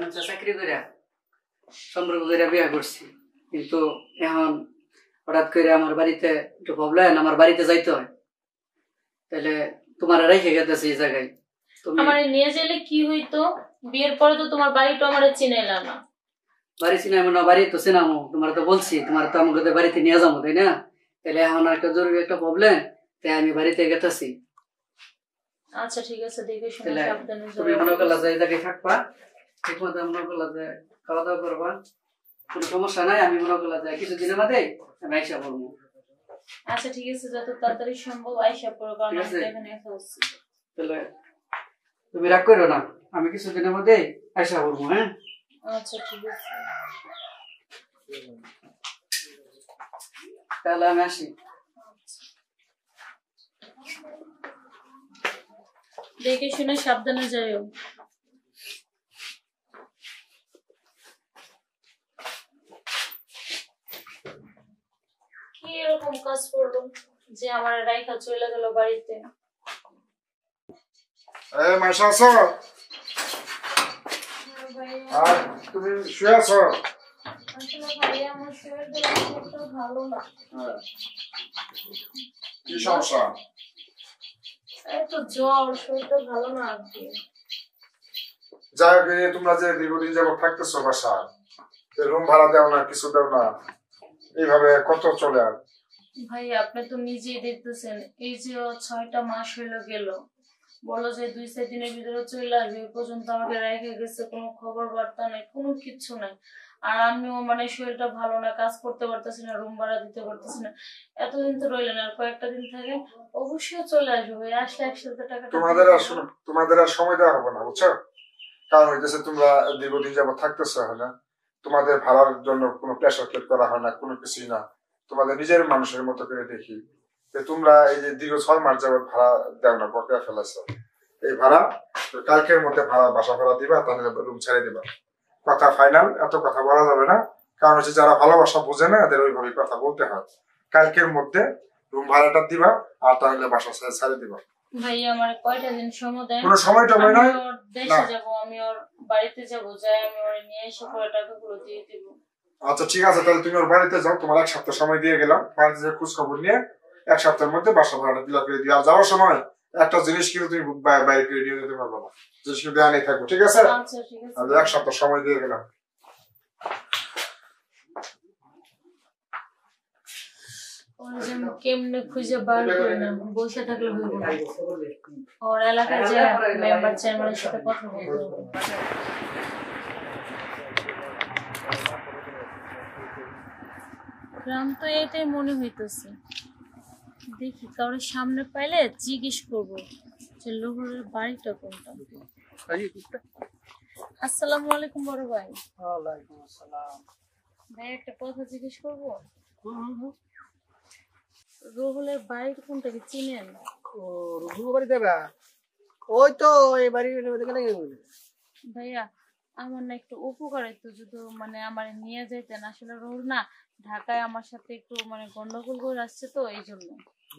গার্মেন্টসে চাকরি করে সম্পর্ক করে বিয়ে করছি, কিন্তু এখন হঠাৎ করে আমার বাড়িতে একটু প্রবলেম, আমার বাড়িতে যাইতে হয়, তাহলে তোমার রেখে গেতেছি এই জায়গায়। আমার নিয়ে গেলে কি হইতো? বিয়ের পরে তো তোমার বাড়িটা আমার চিনাইলা না। বাড়ি চিনাইবো না, বাড়ি তো চিনামো, তোমার তো বলছি তোমার তো আমাকে বাড়িতে নিয়ে যাবো, তাই না? তাহলে এখন একটা জরুরি একটা প্রবলেম, তাই আমি বাড়িতে গেতেছি। আচ্ছা ঠিক আছে, দেখে শুনে সাবধানে যাও। তুমি মনে করলা যে এই জায়গায় থাকবা, ঠিক মতো মনে করলা যে খাওয়া দাওয়া করবা, কোনো সমস্যা নাই। আমি মনে করলা যে কিছুদিনের মধ্যে আমি আইসা পড়বো। আচ্ছা ঠিক আছে, যত তাড়াতাড়ি সম্ভব আইসা পড়ো, কারণ আমি এখানে একা আছি। তাহলে তুমি রাগ করো না, আমি কিছুদিনের মধ্যে আইসা পড়বো। হ্যাঁ আচ্ছা ঠিক আছে, তাহলে আমি আসি। দেখে শুনে সাবধানে যাও। কি এরকম কাজ করলো যে আমার রাইখা চলে গেল বাড়িতে? এই মাসা আছো? আর তুমি শুয়ে আছো? আসলে ভাইয়া আমার শরীরটা একটু ভালো না। কি সমস্যা? এই তো জ্বর, শরীরটা ভালো না আর কি। যাই হোক, তোমরা যে দীর্ঘদিন যাবত থাকতেছো বাসায়, রুম ভাড়া দাও না, কিছু দাও না, এইভাবে কত চলে? আর ভাই আপনি তো নিজেই দেখতেছেন, এই যে 6টা মাস হইলো গেল, বলো যে 2-4 দিনের ভিতরে চলে আসবে, এই পর্যন্ত আমাকে রেখে গেছে, কোনো খবর বার্তা নাই, কোনো কিচ্ছু নাই। আর আমিও মানে শরীরটা ভালো না, কাজ করতে পারতেছি না, রুম ভাড়া দিতে পারতেছি না। এতদিন তো রইলেন, আর কয়েকটা দিন থাকে অবশ্যই চলে আসবে ভাই, আসলে একসাথে টাকা। তোমাদের আর সময় দেওয়া হবে না, বুঝছো? কারণ হইতেছে তোমরা দীর্ঘদিন যাবত থাকতেছো, হয় না? তোমাদের ভাড়ার জন্য কোনো প্রেশার ক্রিয়েট করা হয় না, কোনো কিছুই না। তোমাদের নিজের মানুষের মতো করে দেখি যে তোমরা এই যে দীর্ঘ 6 মাস যাবত ভাড়া দেও না, বকেয়া ফেলাছো। এই ভাড়া কালকের মধ্যে বাসা ভাড়া দিবা, তাহলে রুম ছেড়ে দিবা। কথা ফাইনাল, এত কথা বলা যাবে না, কারণ হচ্ছে যারা ভালোবাসা বোঝে না এদের ওইভাবে কথা বলতে হয়। কালকের মধ্যে রুম ভাড়াটা দিবা, আর তাহলে বাসা ছেড়ে দিবা। ভাই আমার কয়টা দিন সময় দেন? কোনো সময় টময় নাই, দেশে যাব, আমি ওর বাড়িতে যাব, যাই আমি ওর নিয়ে এসে পরে টাকাগুলো দিয়ে দিব। আচ্ছা ঠিক আছে, তাহলে তুমি ওর বাড়িতে যাও, তোমার 1 সপ্তাহ সময় দিয়ে গেলাম। বাড়িতে যে খোঁজ খবর নিয়ে 1 সপ্তাহের মধ্যে বাসা ভাড়াটা দিলা করে দিয়ে, আর যাওয়ার সময় একটা জিনিস কিন্তু তুমি বাইরে করে নিয়ে যেতে পারবে না, জিনিস কিন্তু আনে থাকবো, ঠিক আছে? আচ্ছা ঠিক আছে, আমি 1 সপ্তাহ সময় দিয়ে গেলাম। কেমনে খুঁজে বার করে না, বসে থাকলে হইব না। ওর এলাকায় যে মেম্বার চেয়ারম্যানের সাথে কথা বলতে হবে। গ্রাম তো এটাই মনে হইতেছে, দেখি কারোর সামনে পাইলে জিজ্ঞেস করবো যে লোহরের বাড়িটা কোনটা। আসসালামু আলাইকুম বড় ভাই। ওয়ালাইকুম আসসালাম। ভাই একটা কথা জিজ্ঞেস করবো? রোহলের বাড়ি কোনটা কি চিনেন? রুহু বাড়ি দেবা? ওই তো এই বাড়ি ভাইয়া আমার না একটু উপকার হইতো, যদি মানে আমার নিয়ে যাইতেন। আসলে রোহল না ঢাকায় আমার সাথে একটু মানে গন্ডগোল করে আসছে, তো এই জন্য।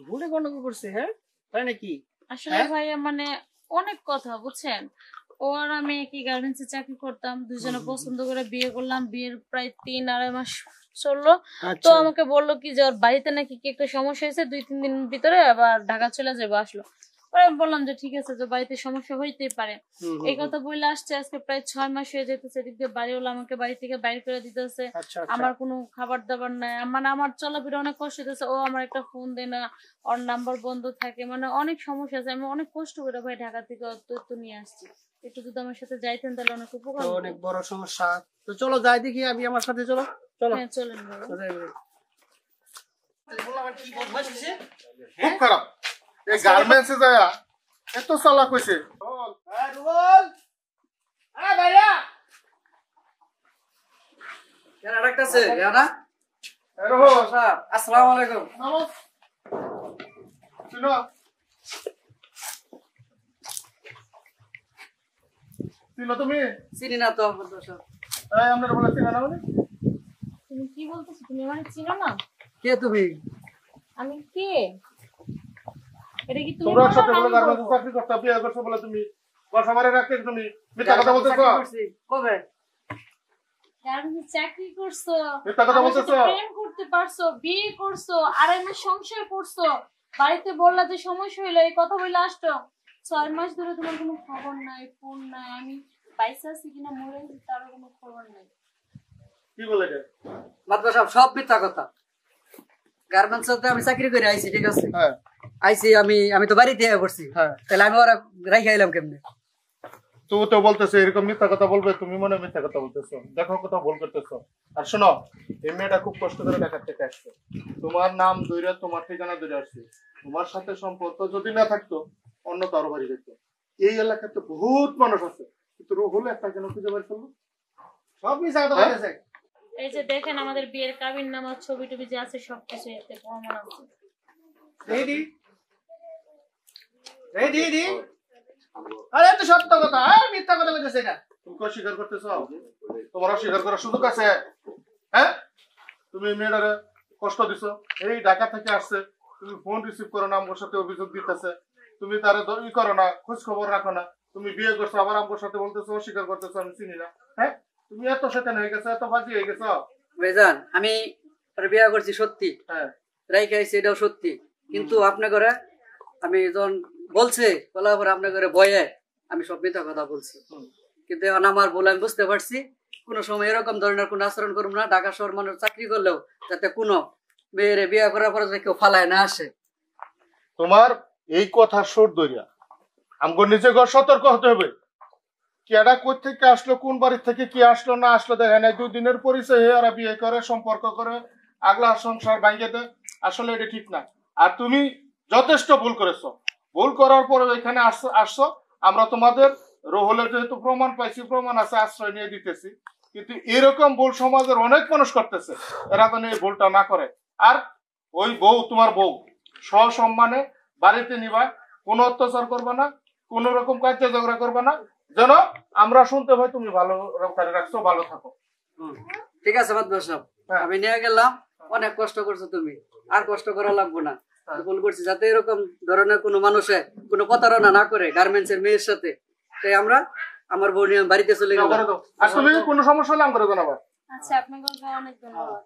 ভুলে গন্ডগোল করছে? হ্যাঁ তাই নাকি? আসলে ভাইয়া মানে অনেক কথা বুঝছেন, ওর আমি একই গার্মেন্টসে চাকরি করতাম, দুজনে পছন্দ করে বিয়ে করলাম, বিয়ের প্রায় 3-2.5 মাস চললো। তো আমাকে বললো কি যে ওর বাড়িতে নাকি কি একটা সমস্যা হয়েছে, 2-3 দিন ভিতরে আবার ঢাকা চলে যাবে, আসলো। আমি বললাম যে ঠিক আছে, যে বাড়িতে সমস্যা হইতেই পারে, এই কথা বলে আসছে। আজকে প্রায় 6 মাস হয়ে যেতেছে, এদিক দিয়ে বাড়িওয়ালা আমাকে বাড়ি থেকে বাইর করে দিতেছে। আমার কোনো খাবার দাবার নাই, মানে আমার চলাফেরা অনেক কষ্ট হইতেছে। ও আমার একটা ফোন দেয় না, ওর নাম্বার বন্ধ থাকে, মানে অনেক সমস্যা আছে। আমি অনেক কষ্ট করে ভাই ঢাকা থেকে তথ্য নিয়ে আসছি, একটু যদি আমার সাথে যাইতেন তাহলে অনেক উপকার হতো। অনেক বড় সমস্যা, তো চলো যাই দেখি, আমি আমার সাথে চলো। চলো হ্যাঁ চলেন ভাই। খুব খারাপ এই গার্মেন্টসে যায় এত চালাক হইছে। আসসালামু আলাইকুম। তুমি চিনি না তো। আমরা বলে চিনা না? মানে তুমি কি বলতেছো? তুমি আমার চিনো না? কে তুমি? আমি কে? এটা কি তুমি? তোমরা একসাথে বলে গার্মেন্টসে চাকরি করতে বিয়ে করছো বলে তুমি বাসা ভাড়া রাখতে তুমি মিথ্যা কথা বলতেছো? কবে? গার্মেন্টসে চাকরি করছো, মিথ্যা কথা আমার সাথে বলতেছো? প্রেম করতে পারছো, বিয়ে করছো, 2.5 মাস সংসার করছো, বাড়িতে বললা যে সমস্যা হইলো, এই কথা বলে আসতো। 6 মাস ধরে তোমার কোনো খবর নাই, ফোন নাই, আমি বাইসা আছি কিনা মরে গেছি তারও কোনো খবর নাই। কি বলে রে? মাদ্রাস সাহেব সব মিথ্যা কথা। গার্মেন্টস আমি চাকরি করে আইছি, ঠিক আছে, হ্যাঁ আইছি আমি তো বাড়িতে করছি, হ্যাঁ, তাহলে আমি ওরা রাইখে আইলাম কেমনে? তুই তো বলতেছে এরকম মিথ্যা কথা বলবে, তুমি মনে হয় মিথ্যা কথা বলতেছো। দেখো কোথাও ভুল করতেছো। আর শোনো, এই মেয়েটা খুব কষ্ট করে ঢাকা থেকে আসছে, তোমার নাম ধরে তোমার ঠিকানা ধরে আসছে। তোমার সাথে সম্পর্ক যদি না থাকতো অন্য কারো বাড়ি যেত। এই এলাকাতে বহুত মানুষ আছে, কিন্তু রুহুল একটা কেন খুঁজে বের করলো? সব মিথ্যা কথা বলেছে। এই যে দেখেন আমাদের বিয়ের কাবিন নামা ছবি টবি যে আছে সবকিছু এতে প্রমাণ আছে। রেডি রেডি রেডি, আরে তো সত্য কথা, মিথ্যা কথা বলতেছে এটা। তুমি কি অস্বীকার করতেছো? তোমার অস্বীকার করার সুযোগ আছে? হ্যাঁ, তুমি মেয়েটারে কষ্ট দিছো, এই ঢাকা থেকে আসছে, তুমি ফোন রিসিভ করো না, আমার সাথে অভিযোগ দিতেছে, তুমি তারে ই করো না, খোঁজ খবর রাখো না, তুমি বিয়ে করছো আবার আমার সাথে বলতেছো অস্বীকার করতেছো আমি চিনি না। হ্যাঁ, তুমি এত শয়তান হয়ে গেছো, এত বাজি হয়ে গেছো। ভাইজান আমি বিয়ে করছি সত্যি, হ্যাঁ, রাইখে আইছি এটাও সত্যি, কিন্তু আপনার ঘরে আমি যখন বলছে বলার পর আপনার ঘরে বয়ে আমি সব মিথ্যা কথা বলছি। কিন্তু এখন আমার ভুল আমি বুঝতে পারছি, কোনো সময় এরকম ধরনের কোনো আচরণ করবো না। ঢাকা শহর মানুষ চাকরি করলেও যাতে কোনো মেয়েরে বিয়ে করার পরে যাতে কেউ ফালায় না আসে। তোমার এই কথা সুর দইয়া আমগো নিজে ঘর সতর্ক হতে হবে। কেডা কই থেকে আসলো, কোন বাড়ি থেকে কি আসলো না আসলো দেখে নাই, 2 দিনের পরিচয় হয়ে ওরা বিয়ে করে, সম্পর্ক করে, আগলা সংসার ভাঙিয়ে দেয়। আসলে এটা ঠিক না। আর তুমি যথেষ্ট ভুল করেছো। ভুল করার পরে এখানে আসছো, আমরা তোমাদের রোহলের যেহেতু প্রমাণ পাইছি, প্রমাণ আছে, আশ্রয় নিয়ে দিতেছি। কিন্তু এরকম ভুল সমাজের অনেক মানুষ করতেছে, এরা যেন এই ভুলটা না করে। আর ওই বউ, তোমার বউ সসম্মানে বাড়িতে নিবা, কোনো অত্যাচার করবে না, কোন রকম কার্য ঝগড়া করবে না, যেন আমরা শুনতে পাই তুমি ভালো রক্ষারে রাখছো, ভালো থাকো। ঠিক আছে মাদ্রাস সাহেব, হ্যাঁ। আমি নিয়ে গেলাম, অনেক কষ্ট করছো তুমি, আর কষ্ট করা লাগবো না। ভুল করছি, যাতে এরকম ধরনের কোনো মানুষে কোনো প্রতারণা না করে গার্মেন্টস এর মেয়ের সাথে। তাই আমরা আমার বউ নিয়ে বাড়িতে চলে গেলাম। আর তুমি কোনো সমস্যা হলে আমার জানাবা। আচ্ছা, আপনাকে অনেক ধন্যবাদ।